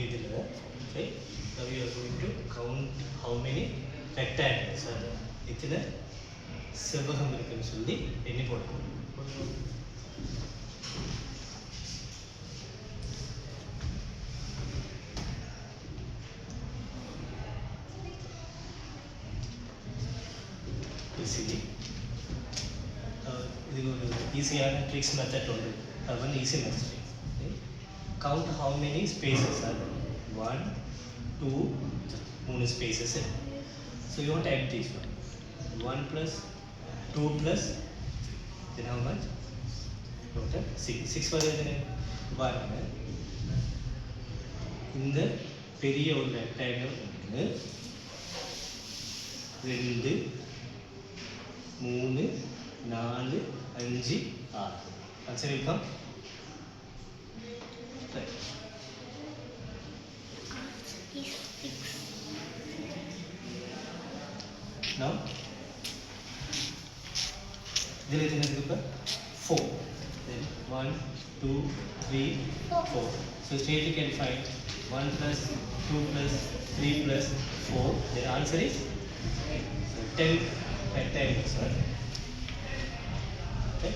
ഇതിൽ okay. Now we are going to count how many rectangles are there. ഇതിന് செவ்வகம் இருக்குன்னு சொல்லி எண்ணி போடுவோம். easily இது ஒரு ஈஸியான ட்ரிக்ஸ் மெத்தட் உண்டு. அது வந்து easy method. Count how many spaces are there. 1 2 3 spaces. So you want to add this one. 1 plus 2 plus then how much? Total 6 வருது பாருங்க. இந்த பெரிய ஒரு ரெக்டாங்கிள் வந்து 2 3 4 5 6 answer will come right. Now ഇതിൽ എത്ര ഇருக்கு 4 then 1 2 3 4 so straight you can find 1 plus 2 plus 3 plus 4 the answer is 10 rectangles. Okay.